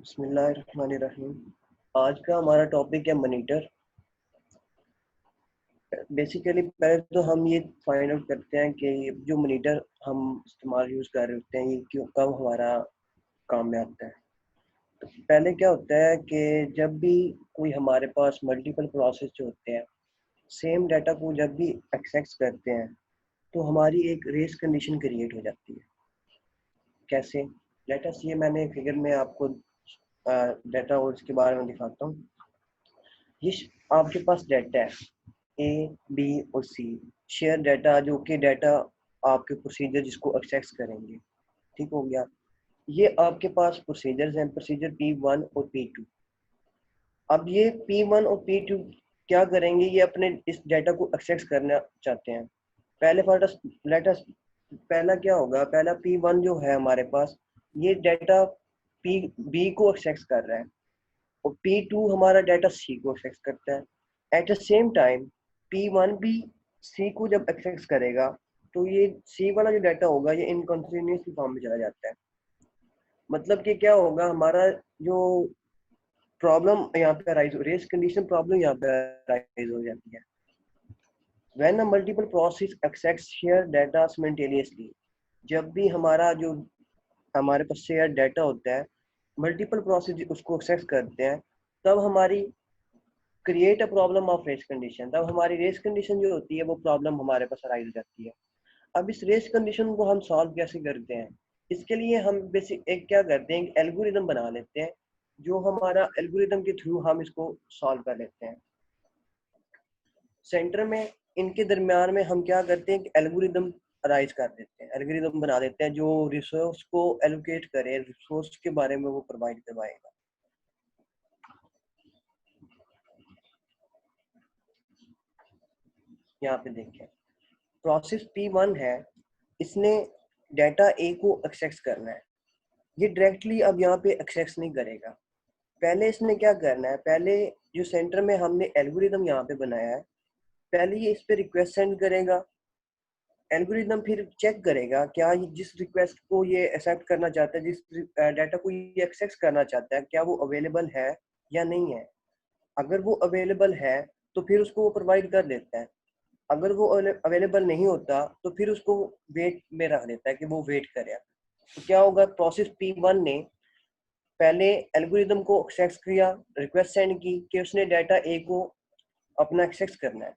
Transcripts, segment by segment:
बिस्मिल्लाहिर्रहमानिर्रहीम। आज का हमारा टॉपिक है मॉनिटर। बेसिकली पहले तो हम ये फाइंड आउट करते हैं कि ये जो मॉनिटर हम इस्तेमाल यूज़ कर रहे होते हैं ये क्यों कब हमारा काम में आता है। तो पहले क्या होता है कि जब भी कोई हमारे पास मल्टीपल प्रोसेस जो होते हैं सेम डाटा को जब भी एक्सेस करते हैं तो हमारी एक रेस कंडीशन क्रिएट हो जाती है। कैसे? लेट अस ये मैंने फिगर में आपको डाटा और इसके बारे में दिखाता हूँ। ये आपके पास डाटा है ए बी और सी शेयर डाटा, जो कि डाटा आपके प्रोसीजर जिसको एक्सेस करेंगे। ठीक हो गया। ये आपके पास प्रोसीजर्स हैं, प्रोसीजर P1 और P2। अब ये P1 और P2 क्या करेंगे? ये अपने इस डाटा को एक्सेस करना चाहते हैं। पहले लेटस पहला क्या होगा? पहला P1 जो है हमारे पास, ये डाटा पी बी को एक्सेस कर रहा है और P2 हमारा डाटा सी को एक्सेस करता है। Eight the same time P1 भी सी को जब एक्सेस करेगा तो ये सी वाला जो डाटा होगा ये इनकंटिन्यूअस फॉर्म में चला जाता है। मतलब कि क्या होगा? हमारा जो प्रॉब्लम यहाँ पे अराइज हो, रेस कंडीशन प्रॉब्लम यहाँ पे अराइज हो जाती है। When a multiple process access share data simultaneously, जब भी हमारे पास शेयर डाटा होता है, मल्टीपल प्रोसेस उसको एक्सेस करते हैं, तब हमारी create a problem of race condition, तब हमारी रेस कंडीशन जो होती है वो प्रॉब्लम हमारे पास अराइज हो जाती है। अब इस रेस कंडीशन को हम सॉल्व कैसे करते हैं? इसके लिए हम बेसिक एक क्या करते हैं, एल्गोरिदम बना लेते हैं। जो हमारा एल्गोरिदम के थ्रू हम इसको सॉल्व कर लेते हैं। सेंटर में इनके दरमियान में हम क्या करते हैं कि एल्गोरिदम अराइज कर देते हैं, एल्गोरिदम बना देते हैं जो रिसोर्स को एलोकेट करे, रिसोर्स के बारे में वो प्रोवाइड करवाएगा। यहाँ पे देखें, प्रोसेस P1 है, इसने डाटा ए को एक्सेस करना है। ये डायरेक्टली अब यहाँ पे एक्सेस नहीं करेगा। पहले इसने क्या करना है? पहले जो सेंटर में हमने एल्गोरिदम यहाँ पे बनाया है, पहले ये इस पे रिक्वेस्ट सेंड करेगा। एल्गोरिदम फिर चेक करेगा क्या ये जिस रिक्वेस्ट को ये एक्सेप्ट करना चाहता है, जिस डाटा को ये एक्सेस करना चाहता है, क्या वो अवेलेबल है या नहीं है। अगर वो अवेलेबल है तो फिर उसको वो प्रोवाइड कर देता है। अगर वो अवेलेबल नहीं होता तो फिर उसको वेट में रख देता है कि वो वेट करे। तो क्या होगा? प्रोसेस P1 ने पहले एल्गोरिदम को एक्सेस किया, रिक्वेस्ट सेंड की कि उसने डाटा ए को अपना एक्सेस करना है।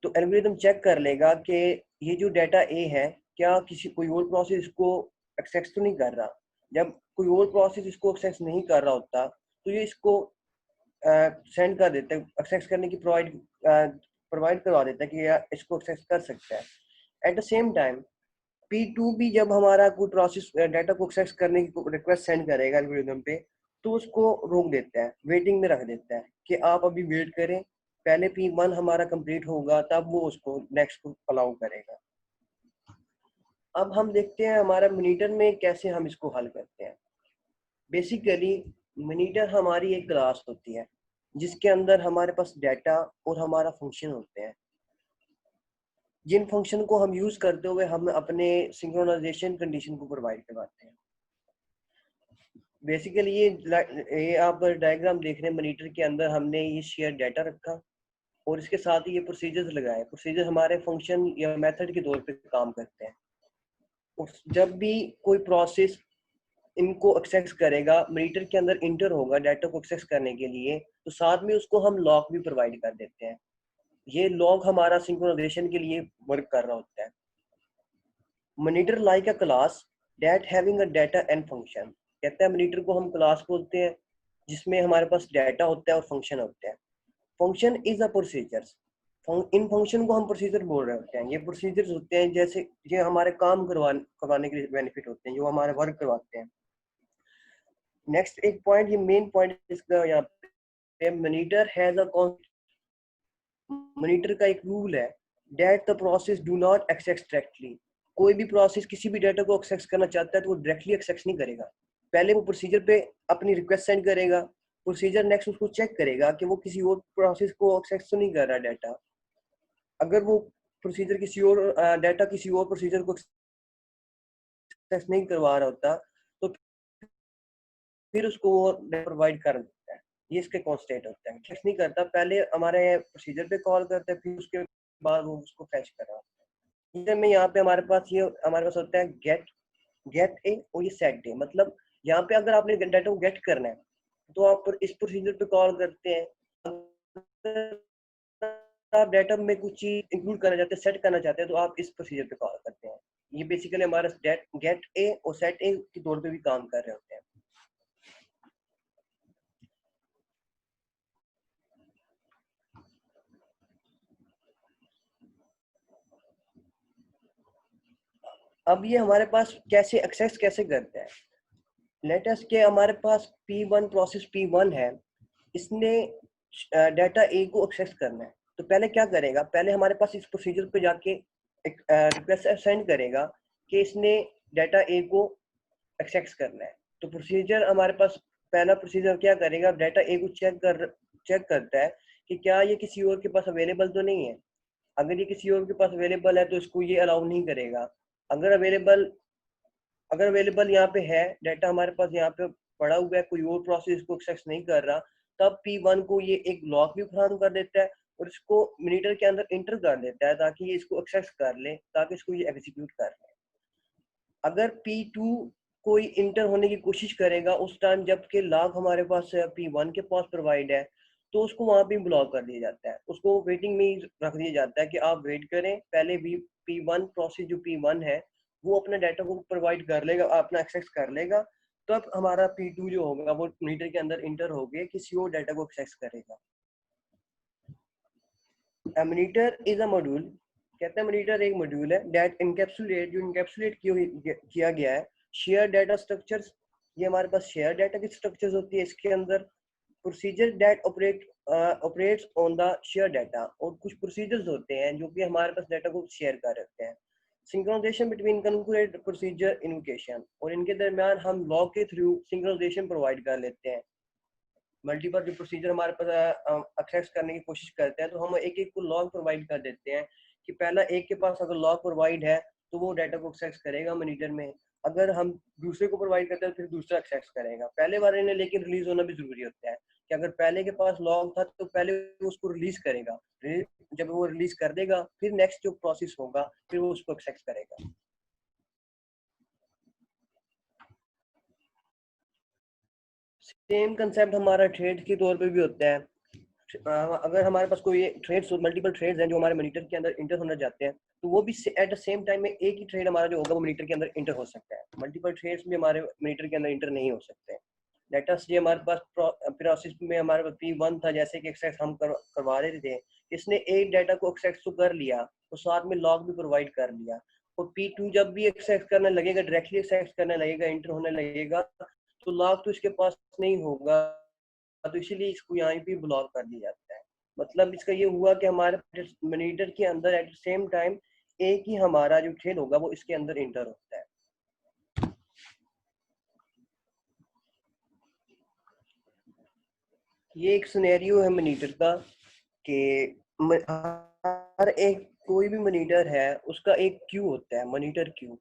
तो एल्गोरिदम चेक कर लेगा कि ये जो डाटा ए है, क्या कोई और प्रोसेस इसको एक्सेस तो नहीं कर रहा। जब कोई और प्रोसेस इसको एक्सेस नहीं कर रहा होता तो ये इसको सेंड कर देता है, एक्सेस करने की प्रोवाइड करवा देता है कि यार इसको एक्सेस कर सकता है। Eight the same time P2 भी जब हमारा कोई प्रोसेस डाटा को एक्सेस करने की रिक्वेस्ट सेंड करेगा एल्गोरिदम पे, तो उसको रोक देता है, वेटिंग में रख देता है कि आप अभी वेट करें, पहले P1 हमारा कंप्लीट होगा तब वो उसको नेक्स्ट को अलाउ करेगा। अब हम देखते हैं हमारा मॉनिटर में कैसे हम इसको हल करते हैं। बेसिकली मॉनिटर हमारी एक क्लास होती है जिसके अंदर हमारे पास डाटा और हमारा फंक्शन होते हैं, जिन फंक्शन को हम यूज करते हुए हम अपने सिंक्रोनाइजेशन कंडीशन को प्रोवाइड करवाते हैं। बेसिकली ये आप डायग्राम देख रहे हैं, मॉनिटर के अंदर हमने ये शेयर डाटा रखा और इसके साथ ही ये प्रोसीजर्स लगाए। प्रोसीजर हमारे फंक्शन या मेथड के तौर पे काम करते हैं। जब भी कोई प्रोसेस इनको एक्सेस करेगा, मॉनिटर के अंदर इंटर होगा डाटा को एक्सेस करने के लिए, तो साथ में उसको हम लॉक भी प्रोवाइड कर देते हैं। ये लॉग हमारा सिंक्रोनाइजेशन के लिए वर्क कर रहा होता है। Monitor like a class that having a data and function, कहते हैं मॉनिटर को हम क्लास बोलते हैं जिसमें हमारे पास डाटा होता है और फंक्शन होते हैं। Function is a procedures, in function को हम प्रोसीजर बोल रहे होते हैं। ये प्रोसीजर्स होते हैं जैसे ये हमारे काम करवाने के बेनिफिट होते हैं, जो हमारे वर्क करवाते हैं। नेक्स्ट एक पॉइंट, ये मेन पॉइंट इसका यहाँ पे, मॉनिटर हैज अ मॉनिटर का एक रूल है that the process do not access directly. कोई भी प्रोसेस किसी भी डाटा को एक्सेस करना चाहता है तो वो डायरेक्टली एक्सेस नहीं करेगा। पहले वो प्रोसीजर पे अपनी रिक्वेस्ट सेंड करेगा, प्रोसीजर नेक्स्ट उसको चेक करेगा कि वो किसी और प्रोसेस को एक्सेस तो नहीं कर रहा डाटा। अगर वो प्रोसीजर किसी और डाटा किसी और प्रोसीजर को एक्सेस नहीं करवा रहा होता तो फिर उसको वो प्रोवाइड कर देता है। ये इसके कॉन्स्टेंट होता है, फिक्स नहीं करता। पहले हमारे प्रोसीजर पे कॉल करता है, फिर उसके बाद वो उसको फैच कर रहा होता है। इधर में यहाँ पे हमारे पास होता है गेट ए और ये सेट ए। मतलब यहाँ पे अगर आपने डाटा को गेट करना है तो आप इस प्रोसीजर पे कॉल करते हैं। अगर आप डाटा में कुछ चीज इंक्लूड करना चाहते हैं, सेट करना चाहते हैं, तो आप इस प्रोसीजर पे कॉल करते हैं। ये बेसिकली हमारा गेट ए और सेट ए के तौर पे भी काम कर रहे होते हैं। अब ये हमारे पास कैसे एक्सेस कैसे करते हैं। लेटेस्ट के हमारे पास P1 प्रोसेस P1 है, इसने डाटा ए को एक्सेस करना है। तो पहले क्या करेगा, पहले हमारे पास इस प्रोसीजर पे जाके एक रिक्वेस्ट सेंड करेगा कि इसने डाटा ए को एक्सेस करना है। तो प्रोसीजर हमारे पास पहला प्रोसीजर क्या करेगा, डाटा ए को चेक करता है कि क्या ये किसी और के पास अवेलेबल तो नहीं है। अगर ये किसी और के पास अवेलेबल है तो इसको ये अलाउ नहीं करेगा। अगर अवेलेबल यहाँ पे है, डाटा हमारे पास यहाँ पे पड़ा हुआ है, कोई और प्रोसेस को एक्सेस नहीं कर रहा, तब P1 को ये एक ब्लॉक भी फराहम कर देता है और इसको मॉनिटर के अंदर इंटर कर देता है ताकि ये इसको एक्सेस कर ले, ताकि इसको ये एग्जीक्यूट कर ले। अगर P2 कोई इंटर होने की कोशिश करेगा उस टाइम जबकि लॉग हमारे पास P1 के पास प्रोवाइड है, तो उसको वहां पे ब्लॉक कर दिया जाता है, उसको वेटिंग में रख दिया जाता है कि आप वेट करें, पहले भी P1 प्रोसेस जो P1 है वो अपने डाटा को प्रोवाइड कर लेगा, अपना एक्सेस कर लेगा। तब हमारा P2 जो होगा वो मॉनिटर के अंदर इंटर होके किसी और डाटा को एक्सेस करेगा। मॉनिटर इज अ मॉड्यूल, कहते हैं मॉनिटर एक मॉड्यूल है दैट इनकैप्सुलेट, जो इनकैप्सुलेट किया गया है शेयर डाटा स्ट्रक्चर्स। ये हमारे पास शेयर डाटा की स्ट्रक्चर्स होती है, इसके अंदर procedure that operates on the share data, और कुछ प्रोसीजर्स होते हैं जो कि हमारे पास डाटा को शेयर कर रहे हैं। Synchronization between concurrent procedure invocation, और इनके दरमियान हम लॉग के थ्रू सिंक्रोनाइजेशन प्रोवाइड कर लेते हैं। मल्टीपल जो प्रोसीजर हमारे पास एक्सेस करने की कोशिश करते हैं तो हम एक एक को लॉग प्रोवाइड कर देते हैं कि पहला एक के पास अगर लॉग प्रोवाइड है तो वो डाटा को एक्सेस करेगा मॉनिटर में, अगर हम दूसरे को प्रोवाइड करते हैं फिर दूसरा एक्सेस करेगा। पहले वाले ने लेकिन रिलीज होना भी जरूरी होता है कि अगर पहले के पास लॉग था तो पहले वो उसको रिलीज करेगा, जब वो रिलीज कर देगा फिर नेक्स्ट जो प्रोसेस होगा फिर वो उसको एक्सेस करेगा। सेम कंसेप्ट हमारा ट्रेड के तौर पे भी होता है। अगर हमारे पास कोई ट्रेड्स, मल्टीपल ट्रेड्स हैं जो हमारे मॉनिटर के अंदर इंटर होना चाहते हैं, तो वो भी एट द सेम टाइम में एक ही ट्रेड हमारा जो होगा वो मॉनिटर के अंदर इंटर हो सकता है। मल्टीपल ट्रेड्स भी हमारे मॉनिटर के अंदर इंटर नहीं हो सकते। लेट अस, ये हमारे पास प्रोसेस में हमारे पास P1 था, जैसे कि एक्सेस हम करवा रहे थे, इसने एक डाटा को एक्सेस तो कर लिया तो साथ में लॉग भी प्रोवाइड कर लिया। और P2 जब भी एक्सेस करने लगेगा, डायरेक्टली एक्सेस करने लगेगा, इंटर होने लगेगा, तो लॉग तो इसके पास नहीं होगा, तो इसीलिए इसको यहाँ भी ब्लॉक कर दिया जाता है। मतलब इसका ये हुआ कि हमारे मॉनिटर के अंदर एट द सेम टाइम एक ही हमारा जो ट्रेड होगा वो इसके अंदर इंटर होता है। ये एक सिनेरियो है मॉनिटर का कि हर एक कोई भी मॉनिटर है उसका एक क्यू होता है, मॉनिटर क्यू।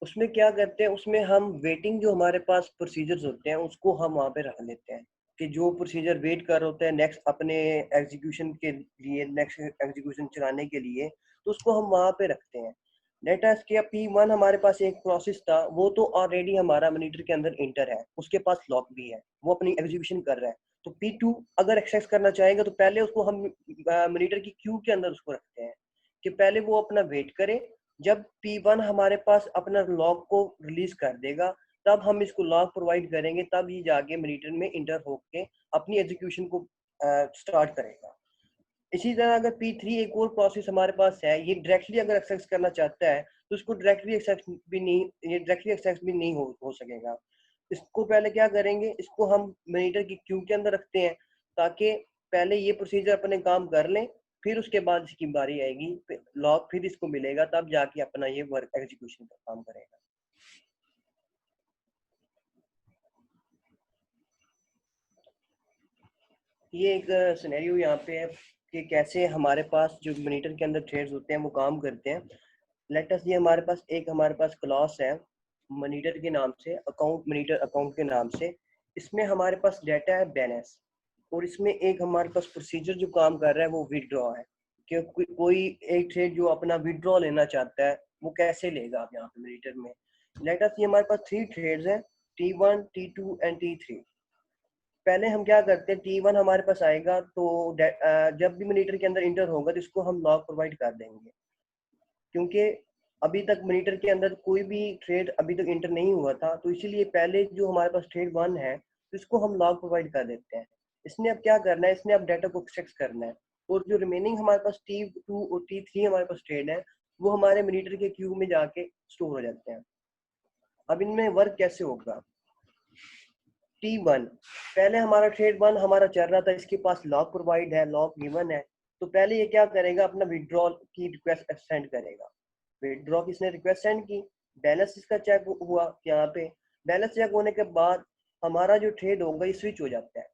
उसमें क्या करते हैं, उसमें हम वेटिंग जो हमारे पास प्रोसीजर्स होते हैं उसको हम वहाँ पे रख लेते हैं कि जो प्रोसीजर वेट कर होते हैं नेक्स्ट अपने एग्जीक्यूशन के लिए, नेक्स्ट एग्जीक्यूशन चलाने के लिए, तो उसको हम वहाँ पे रखते हैं। लेट अस कि P1 हमारे पास एक प्रोसेस था, वो तो ऑलरेडी हमारा मॉनिटर के अंदर इंटर है, उसके पास लॉक भी है, वो अपनी एग्जीक्यूशन कर रहा है। तो P2 अगर एक्सेस करना चाहेगा तो पहले उसको हम मॉनिटर की क्यू के अंदर उसको रखते हैं कि पहले वो अपना वेट करे, जब P1 हमारे पास अपना लॉग को रिलीज कर देगा तब हम इसको लॉग प्रोवाइड करेंगे, तब ये जाके मॉनिटर में इंटर होके अपनी एग्जीक्यूशन को स्टार्ट करेगा। इसी तरह अगर P3 एक और प्रोसेस हमारे पास है, ये डायरेक्टली अगर एक्सेस करना चाहता है तो इसको डायरेक्टली एक्सेस भी नहीं, ये डायरेक्टली एक्सेस भी नहीं हो सकेगा। इसको पहले क्या करेंगे, इसको हम मॉनिटर की क्यू के अंदर रखते हैं ताकि पहले ये प्रोसीजर अपने काम कर लें, फिर उसके बाद इसकी बारी आएगी, लॉग फिर इसको मिलेगा, तब जाके अपना ये वर्क एग्जीक्यूशन का काम करेगा। ये एक सिनेरियो यहाँ पे है कि कैसे हमारे पास जो मॉनिटर के अंदर थ्रेड्स होते हैं वो काम करते हैं। लेट अस, ये हमारे पास क्लास है मॉनिटर के नाम से, अकाउंट मॉनिटर अकाउंट के नाम से। इसमें हमारे पास डाटा है बैलेंस, और इसमें एक हमारे पास प्रोसीजर जो काम कर रहा है वो विड्रॉ है, कि कोई एक ट्रेड जो अपना विड्रॉ लेना चाहता है वो कैसे लेगा। आप यहाँ पे मॉनिटर में लेट अस, ये हमारे पास 3 ट्रेड्स हैं, T1, T2 एंड T3। पहले हम क्या करते हैं, T1 हमारे पास आएगा तो जब भी मॉनिटर के अंदर इंटर होगा तो इसको हम लॉग प्रोवाइड कर देंगे, क्योंकि अभी तक मॉनिटर के अंदर कोई भी ट्रेड अभी तक इंटर नहीं हुआ था, तो इसीलिए पहले जो हमारे पास ट्रेड 1 है तो इसको हम लॉग प्रोवाइड कर देते हैं। इसने अब क्या करना है, इसने अब डाटा को एक्सट्रैक्ट करना है, और जो रिमेनिंग हमारे पास T2 और T3 हमारे पास ट्रेड है वो हमारे मॉनिटर के क्यू में जाके स्टोर हो जाते हैं। अब इनमें वर्क कैसे होगा, T1 पहले हमारा ट्रेड 1 हमारा चल रहा था, इसके पास लॉक प्रोवाइड है, लॉक गिवन है, तो पहले ये क्या करेगा, अपना विड्रॉल की रिक्वेस्ट सेंड करेगा। विड्रॉ की इसने रिक्वेस्ट सेंड की, बैलेंस इसका चेक हुआ, यहाँ पे बैलेंस चेक होने के बाद हमारा जो ट्रेड होगा ये स्विच हो जाता है।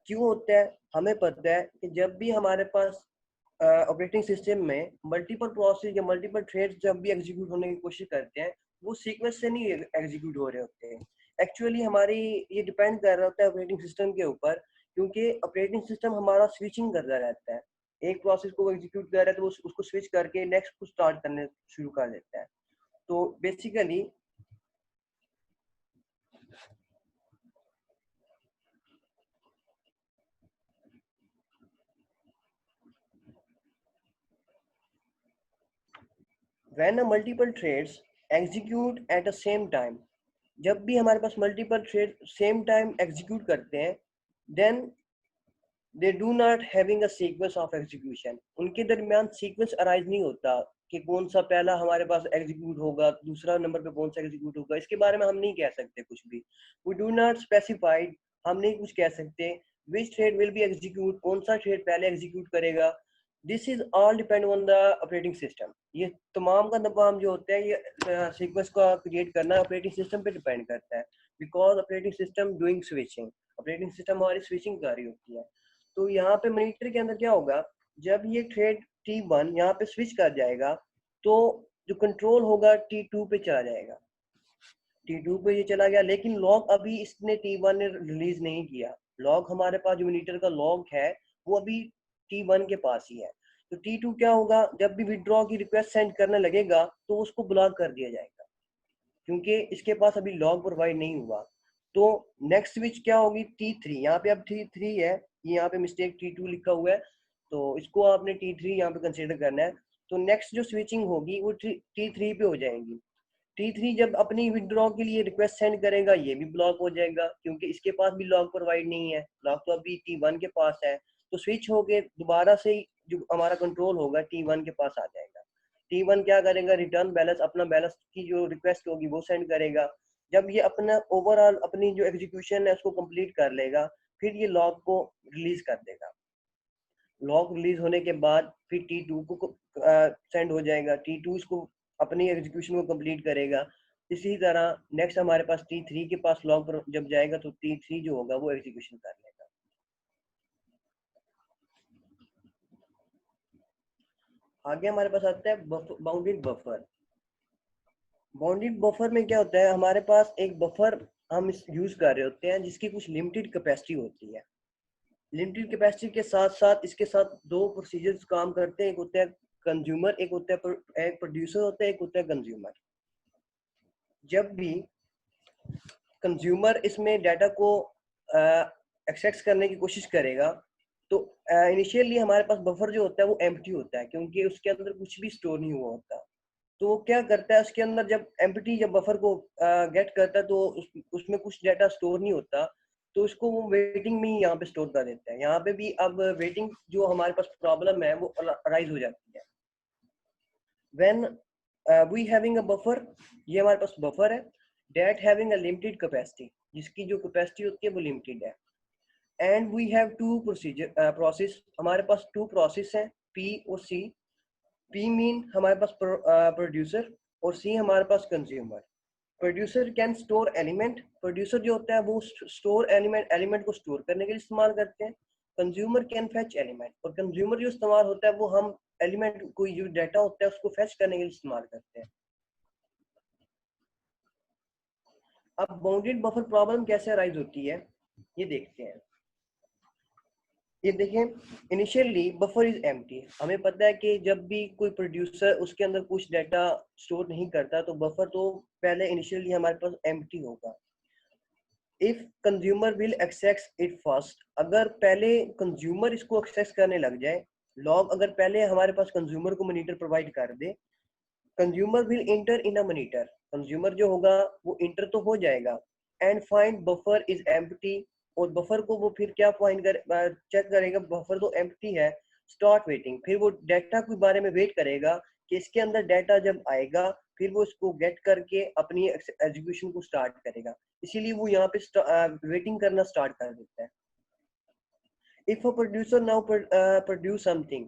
क्यों होता है, हमें पता है कि जब भी हमारे पास ऑपरेटिंग सिस्टम में मल्टीपल प्रोसेस या मल्टीपल ट्रेड्स जब भी एग्जीक्यूट होने की कोशिश करते हैं, वो सीक्वेंस से नहीं एग्जीक्यूट हो रहे होते हैं। एक्चुअली हमारी ये डिपेंड कर रहा होता है ऑपरेटिंग सिस्टम के ऊपर, क्योंकि ऑपरेटिंग सिस्टम हमारा स्विचिंग करता रहता है। एक प्रोसेस को एग्जीक्यूट कर रहा है तो उसको स्विच करके नेक्स्ट को स्टार्ट करने शुरू कर देता है। तो basically when a multiple trades execute at the same time, जब भी हमारे पास multiple trade same time execute करते हैं, then they do not having a sequence of execution, उनके दरमियान सीक्वेंस अराइज नहीं होता कि कौन सा पहला हमारे पास एग्जीक्यूट होगा, दूसरा नंबर पे कौन सा एग्जीक्यूट होगा, इसके बारे में हम नहीं कह सकते कुछ भी। वी डू नॉट स्पेसिफाइड, हम नहीं कुछ कह सकते विच ट्रेड विल बी एग्जीक्यूट, कौन सा ट्रेड पहले एग्जीक्यूट करेगा। This is all depend on the operating system, ये तमाम का तमाम जो होता है ये सीक्वेंस का क्रिएट करना ऑपरेटिंग सिस्टम पे डिपेंड करता है, because operating system doing switching, operating system हमारी स्विचिंग कर रही होती है। तो यहाँ पे मॉनिटर के अंदर क्या होगा, जब ये ट्रेड T1 यहाँ पे स्विच कर जाएगा तो जो कंट्रोल होगा T2 पे चला जाएगा, T2 पे ये चला गया, लेकिन लॉग अभी इसने T1 ने रिलीज नहीं किया। लॉग हमारे पास जो मॉनिटर का लॉग है वो अभी T1 के पास ही है। तो T2 क्या होगा, जब भी विड्रॉ की रिक्वेस्ट सेंड करने लगेगा तो उसको ब्लॉक कर दिया जाएगा, क्योंकि इसके पास अभी लॉग प्रोवाइड नहीं हुआ। तो नेक्स्ट स्विच क्या होगी, T3, यहाँ पे अब T3 है, ये यहाँ पे मिस्टेक T2 लिखा हुआ है, तो इसको आपने T3 यहाँ पे कंसिडर करना है। तो नेक्स्ट जो स्विचिंग होगी वो T3 पे हो जाएगी। T3 जब अपनी विड्रॉ के लिए रिक्वेस्ट सेंड करेगा ये भी ब्लॉक हो जाएगा, क्योंकि इसके पास भी लॉग प्रोवाइड नहीं है, लॉग तो अभी T1 के पास है। तो स्विच होके दोबारा से जो हमारा कंट्रोल होगा T1 के पास आ जाएगा। T1 क्या करेगा, रिटर्न बैलेंस, अपना बैलेंस की जो रिक्वेस्ट होगी वो सेंड करेगा। जब ये अपना ओवरऑल अपनी जो एग्जीक्यूशन है उसको कंप्लीट कर लेगा, फिर ये लॉग को रिलीज कर देगा। लॉग रिलीज होने के बाद फिर T2 को सेंड हो जाएगा, T2 इसको अपनी एग्जीक्यूशन को कंप्लीट करेगा। इसी तरह नेक्स्ट हमारे पास T3 के पास लॉग जब जाएगा तो T3 जो होगा वो एग्जीक्यूशन कर लेगा। आगे हमारे पास आता है बाउंडेड बफर। बाउंडेड बफर में क्या होता है, हमारे पास एक बफर हम यूज कर रहे होते हैं जिसकी कुछ लिमिटेड कैपेसिटी होती है। लिमिटेड कैपेसिटी के साथ साथ इसके साथ दो प्रोसीजर्स काम करते हैं, एक होता है कंज्यूमर, एक होता है एक प्रोड्यूसर होता है, एक होता है कंज्यूमर। जब भी कंज्यूमर इसमें डाटा को एक्सेस करने की कोशिश करेगा तो इनिशियली हमारे पास बफर जो होता है वो एम्प्टी होता है, क्योंकि उसके अंदर कुछ भी स्टोर नहीं हुआ होता। तो वो क्या करता है, उसके अंदर जब एम्प्टी जब बफर को गेट करता है तो उसमें कुछ डाटा स्टोर नहीं होता, तो उसको वो वेटिंग में ही यहाँ पे स्टोर कर देता है। यहाँ पे भी अब वेटिंग जो हमारे पास प्रॉब्लम है वो अराइज हो जाती है when we having a buffer. ये हमारे पास बफर है that having a limited capacity, जिसकी जो कैपेसिटी होती है वो लिमिटेड है। And we have two process, हमारे पास टू प्रोसेस हैं, पी और सी। पी मीन हमारे पास प्रोड्यूसर और सी हमारे पास consumer. Producer can store element, producer जो होता है वो स्टोर एलिमेंट को स्टोर करने के लिए इस्तेमाल करते हैं। कंज्यूमर कैन फेच एलिमेंट, और कंज्यूमर जो इस्तेमाल होता है वो हम एलिमेंट कोई जो डाटा होता है उसको फेच करने के लिए इस्तेमाल करते हैं। अब बाउंडेड बफर प्रॉब्लम कैसे अराइज होती है ये देखते हैं। ये देखें, इनिशियली बफर इज एम्प्टी। हमें पता है कि जब भी कोई प्रोड्यूसर उसके अंदर कुछ डाटा स्टोर नहीं करता तो बफर तो पहले इनिशियली हमारे पास एम्प्टी होगा। If consumer will access it first, अगर पहले कंज्यूमर इसको एक्सेस करने लग जाए, लॉग अगर पहले हमारे पास कंज्यूमर को मॉनिटर प्रोवाइड कर दे, consumer will enter in a monitor, consumer जो होगा वो इंटर तो हो जाएगा, and find buffer is empty, और बफर को वो फिर क्या फाइंड कर चेक करेगा, बफर तो एम्प्टी है, स्टार्ट वेटिंग, फिर वो डाटा के बारे में वेट करेगा कि इसके अंदर डाटा जब आएगा फिर वो इसको गेट करके अपनी एग्जीक्यूशन को स्टार्ट करेगा। इसीलिए वो यहाँ पे वेटिंग करना स्टार्ट कर देता है। If a producer now produce something,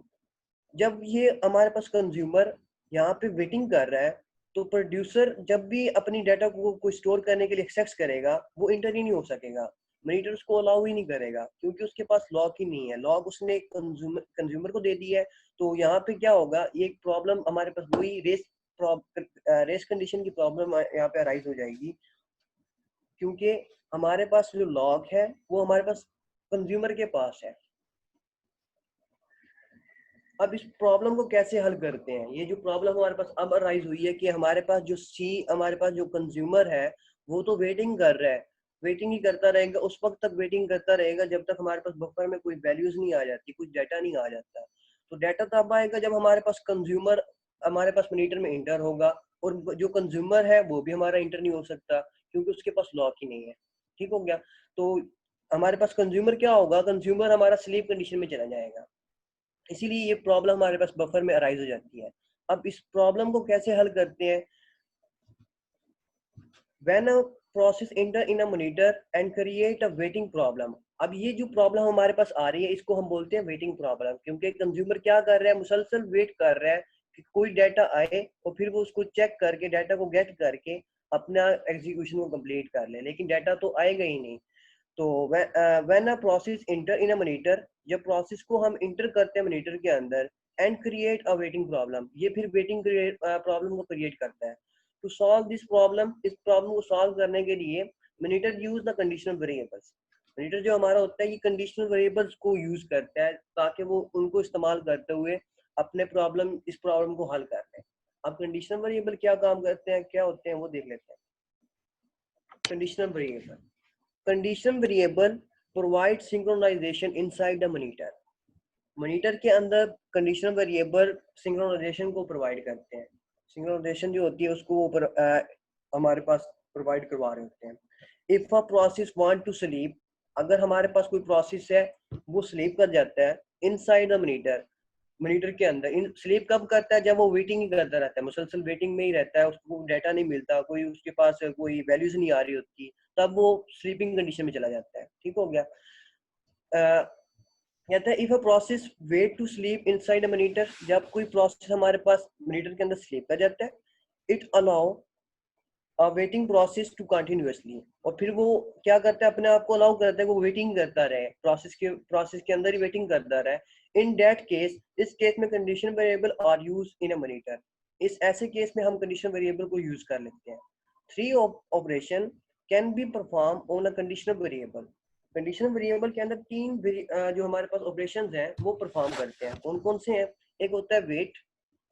जब ये हमारे पास कंज्यूमर यहाँ पे वेटिंग कर रहा है तो प्रोड्यूसर जब भी अपनी डाटा को स्टोर करने के लिए एक्सेस करेगा वो इंटर ही नहीं हो सकेगा, मॉनिटर उसको अलाउ ही नहीं करेगा क्योंकि उसके पास लॉक ही नहीं है, लॉक उसने कंज्यूमर को दे दिया है। तो यहाँ पे क्या होगा, ये एक प्रॉब्लम हमारे पास वही रेस कंडीशन की प्रॉब्लम यहाँ पे अराइज हो जाएगी, क्योंकि हमारे पास जो लॉक है वो हमारे पास कंज्यूमर के पास है। अब इस प्रॉब्लम को कैसे हल करते हैं, ये जो प्रॉब्लम हमारे पास अब अराइज हुई है कि हमारे पास हमारे पास जो कंज्यूमर है वो तो वेटिंग कर रहा है, वेटिंग ही करता रहेगा, उस वक्त तक वेटिंग करता रहेगा जब तक हमारे पास बफर में कोई वैल्यूज नहीं आ जाती, कुछ डाटा नहीं आ जाता। तो डाटा तब आएगा जब हमारे पास कंज्यूमर हमारे पास मॉनिटर में इंटर होगा, और जो कंज्यूमर है वो भी हमारा इंटर नहीं हो सकता क्योंकि उसके पास लॉक ही नहीं है। ठीक हो गया। तो हमारे पास कंज्यूमर क्या होगा, कंज्यूमर हमारा स्लीप कंडीशन में चला जाएगा, इसीलिए ये प्रॉब्लम हमारे पास बफर में अराइज हो जाती है। अब इस प्रॉब्लम को कैसे हल करते हैं, when a process enter in a monitor and create a waiting problem. अब ये जो प्रॉब्लम हमारे पास आ रही है इसको हम बोलते हैं वेटिंग प्रॉब्लम, क्योंकि कंज्यूमर क्या कर रहा है, मुसलसल वेट कर रहा है कि कोई डाटा आए और फिर वो उसको चेक करके डाटा को गेट करके अपना एग्जीक्यूशन को कंप्लीट कर ले, लेकिन डाटा तो आएगा ही नहीं। तो when a process inter in a monitor, जब प्रोसेस को हम इंटर करते हैं मॉनिटर के अंदर, and create a waiting problem, ये फिर वेटिंग प्रॉब्लम को क्रिएट करता है। टू सॉल्व दिस प्रॉब्लम, इस प्रॉब्लम को सॉल्व करने के लिए monitor use the conditional variables, monitor जो हमारा होता है ये कंडीशनल वेरिएबल्स को यूज करता है ताकि वो उनको इस्तेमाल करते हुए अपने इस प्रॉब्लम को हल कर लें। अब कंडीशनल वेरिएबल क्या काम करते हैं, क्या होते हैं वो देख लेते हैं। Conditional variable provide synchronization inside the monitor, monitor के अंदर कंडीशनल वेरिएबल सिंक्रोनाइजेशन को प्रोवाइड करते हैं, सिंक्रोनाइजेशन जो होती है उसको वो हमारे पास प्रोवाइड करवा रहे होते हैं। If a process want to sleep, अगर हमारे पास कोई प्रोसेस है वो स्लीप कर जाता है इनसाइड द मॉनिटर, मॉनिटर के अंदर इन स्लीप कब करता है, जब वो वेटिंग ही करता रहता है, मुसलसल वेटिंग में ही रहता है, उसको डाटा नहीं मिलता, कोई उसके पास कोई वैल्यूज नहीं आ रही होती, तब वो स्लीपिंग कंडीशन में चला जाता है। ठीक हो गया। कहता है if a process wait to sleep inside a monitor, जब कोई प्रोसेस हमारे पास मॉनिटर के अंदर स्लीप कर जाता है, it allow a waiting process to continuously, और फिर वो क्या करता है, अपने आप को अलाउ करता है वो वेटिंग करता रहे, प्रोसेस के अंदर ही वेटिंग करता रहे। इन दैट केस, इस केस में condition variable are use in a monitor, इस ऐसे केस में हम कंडीशन वेरिएबल को यूज कर लेते हैं। Three operation can be perform on a conditional variable, conditional variable के अंदर जो हमारे पास ऑपरेशंस हैं वो परफॉर्म करते हैं। कौन कौन से हैं, एक होता है वेट,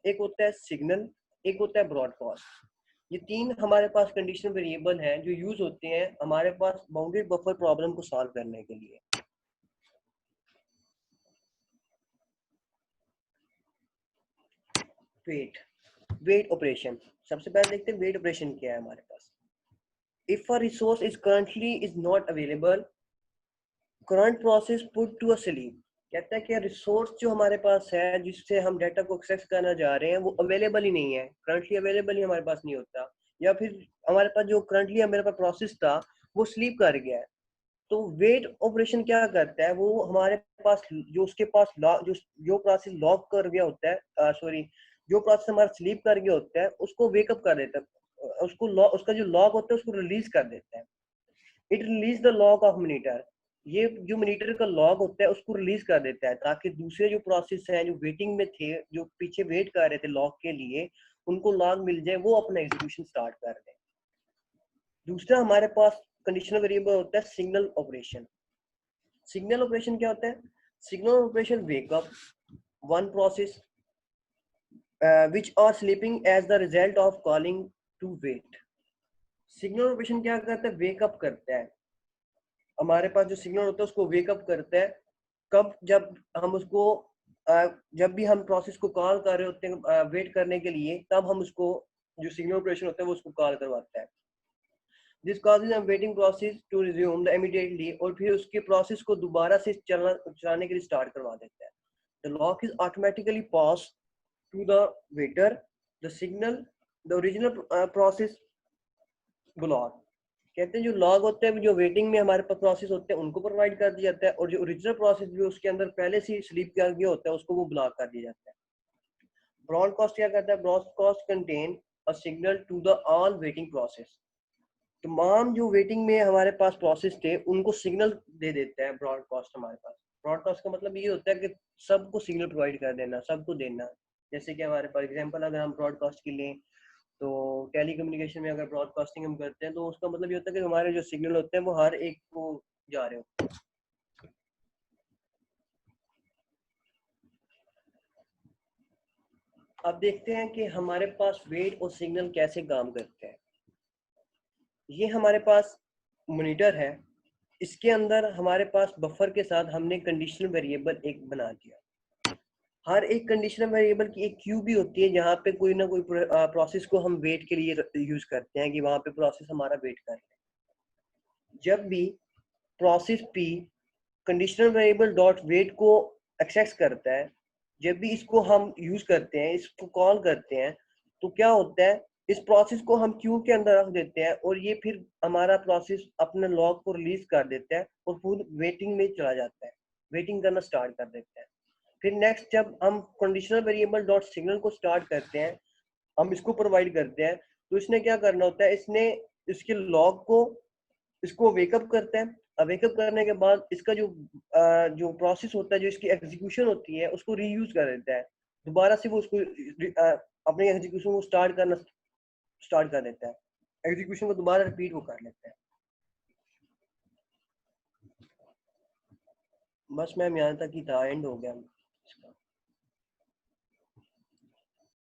एक होता है सिग्नल, एक होता है ब्रॉडकास्ट। ये तीन हमारे पास कंडीशनल वेरिएबल हैं जो यूज होते हैं हमारे पास बाउंडेड बफर प्रॉब्लम को सॉल्व करने के लिए। वेट, वेट ऑपरेशन, सबसे पहले देखते हैं वेट ऑपरेशन क्या है हमारे पास। If a resource is currently is not available, current process put to a sleep, कहता है कि रिसोर्स जो हमारे पास है जिससे हम डाटा को एक्सेस करना जा रहे हैं वो अवेलेबल ही नहीं है, करंटली अवेलेबल ही हमारे पास नहीं होता, या फिर हमारे पास जो करंटली हमारे पास प्रोसेस था वो स्लीप कर गया है। तो वेट ऑपरेशन क्या करता है, वो हमारे पास जो उसके पास जो प्रोसेस लॉक कर गया होता है, सॉरी, जो प्रोसेस हमारा स्लीप कर गया होता है उसको वेकअप कर देता है, उसका जो लॉक होता है उसको रिलीज कर देता है। It release the lock of monitor, ये जो मॉनिटर का लॉक होता है उसको रिलीज कर देता है ताकि दूसरे जो प्रोसेस हैं जो वेटिंग में थे, जो पीछे वेट कर रहे थे लॉक के लिए, उनको लॉक मिल जाए, वो अपना एग्जीक्यूशन स्टार्ट कर दें। दूसरा हमारे पास कंडीशनल वेरिएबल होता है सिग्नल ऑपरेशन। सिग्नल ऑपरेशन क्या होता है? Signal operation wake up one process which are sleeping as the result of calling to wait। Signal operation क्या करता है? वेकअप करता है। हमारे पास जो सिग्नल होता है उसको वेकअप करता है। कब? जब हम उसको जब भी हम प्रोसेस को कॉल कर रहे होते हैं वेट करने के लिए, तब हम उसको जो सिग्नल ऑपरेशन होता है वो उसको कॉल करवाता है। दिस कॉजेज हम waiting process to resume the immediately, और फिर उसके प्रोसेस को दोबारा से चलाने के लिए स्टार्ट करवा देता है। The lock is automatically pass to the waiter the signal the original process log। कहते हैं जो लॉग होते हैं जो वेटिंग में हमारे पास प्रोसेस होते हैं उनको प्रोवाइड कर दिया जाता है, और जो ओरिजिनल प्रोसेस जो उसके अंदर पहले से स्लीप किया गया होता है उसको वो ब्लॉक कर दिया जाता है। ब्रॉडकास्ट क्या करता है? Broadcast contain a signal to the all waiting process. तमाम जो वेटिंग में हमारे पास प्रोसेस थे उनको सिग्नल दे देता है ब्रॉडकास्ट हमारे पास। ब्रॉडकास्ट का मतलब ये होता है कि सबको सिग्नल प्रोवाइड कर देना, सबको देना। जैसे कि हमारे फॉर एग्जांपल अगर हम ब्रॉडकास्ट के लिए, तो टेलीकम्युनिकेशन में अगर ब्रॉडकास्टिंग हम करते हैं तो उसका मतलब ये होता है कि हमारे जो सिग्नल होते हैं वो हर एक को जा रहे होते हैं। अब देखते हैं कि हमारे पास वेट और सिग्नल कैसे काम करते हैं। ये हमारे पास मॉनिटर है, इसके अंदर हमारे पास बफर के साथ हमने कंडीशनल वेरिएबल एक बना दिया। हर एक कंडीशनल वेरिएबल की एक क्यू भी होती है जहाँ पे कोई ना कोई प्रोसेस को हम वेट के लिए यूज करते हैं कि वहां पे प्रोसेस हमारा वेट कर रहे हैं। जब भी process P conditional variable dot wait को एक्सेस करता है, जब भी इसको हम यूज करते हैं, इसको कॉल करते हैं, तो क्या होता है? इस प्रोसेस को हम क्यू के अंदर रख देते हैं और ये फिर हमारा प्रोसेस अपने लॉग को रिलीज कर देता है और पूरी वेटिंग में चला जाता है, वेटिंग करना स्टार्ट कर देता है। फिर नेक्स्ट जब हम कंडीशनल वेरिएबल डॉट सिग्नल को स्टार्ट करते हैं, हम इसको प्रोवाइड करते हैं, तो इसने क्या करना होता है? इसने इसके लॉग को इसको वेकअप करता है। वेकअप करने के बाद इसका जो प्रोसेस होता है, जो इसकी एग्जीक्यूशन होती है, उसको रीयूज कर देता है। दोबारा से वो उसको अपने एग्जीक्यूशन को स्टार्ट कर देता है। एग्जीक्यूशन को दोबारा रिपीट वो कर लेता है। बस मैम यहाँ तक ही था, एंड हो गया इसका।